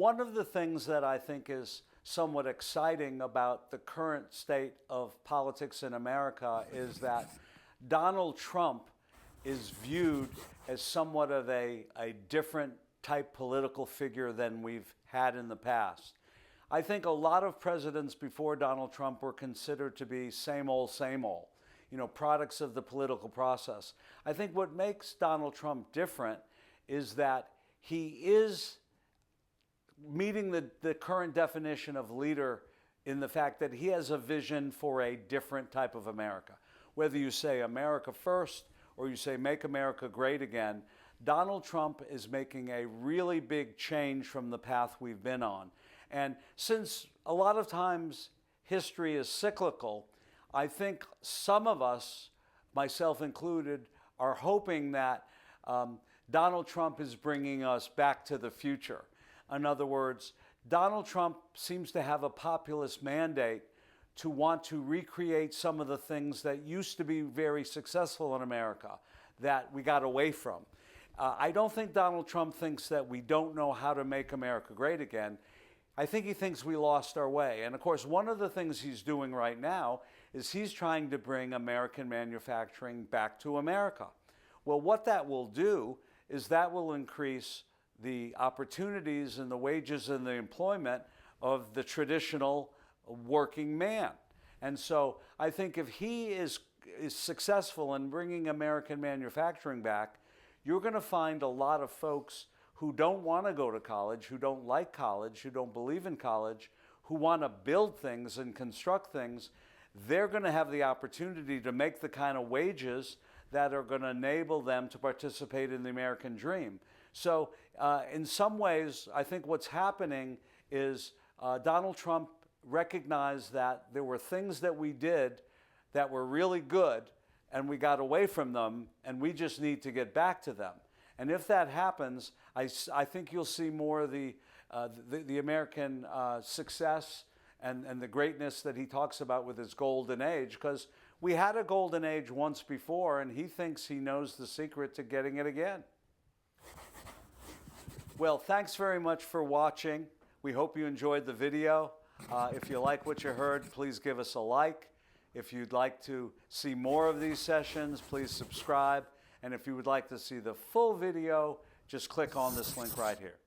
one of the things that I think is somewhat exciting about the current state of politics in America is that Donald Trump is viewed as somewhat of a different type political figure than we've had in the past. I think a lot of presidents before Donald Trump were considered to be same old, products of the political process. I think what makes Donald Trump different is that he is meeting the current definition of leader in the fact that he has a vision for a different type of America. Whether you say America first or you say make America great again, Donald Trump is making a really big change from the path we've been on. And since a lot of times history is cyclical, I think some of us, myself included, are hoping that Donald Trump is bringing us back to the future. In other words, Donald Trump seems to have a populist mandate to want to recreate some of the things that used to be very successful in America that we got away from. I don't think Donald Trump thinks that we don't know how to make America great again. I think he thinks we lost our way. And of course, one of the things he's doing right now is he's trying to bring American manufacturing back to America. Well, what that will do is that will increase the opportunities and the wages and the employment of the traditional working man. And so I think if he is successful in bringing American manufacturing back, you're going to find a lot of folks who don't want to go to college, who don't like college, who don't believe in college, who want to build things and construct things. They're going to have the opportunity to make the kind of wages that are going to enable them to participate in the American dream. So in some ways, I think what's happening is Donald Trump recognized that there were things that we did that were really good and we got away from them and we just need to get back to them. And if that happens, I think you'll see more of the American success and the greatness that he talks about with his golden age, because we had a golden age once before and he thinks he knows the secret to getting it again. Well, thanks very much for watching. We hope you enjoyed the video. If you like what you heard, please give us a like. If you'd like to see more of these sessions, please subscribe. And if you would like to see the full video, just click on this link right here.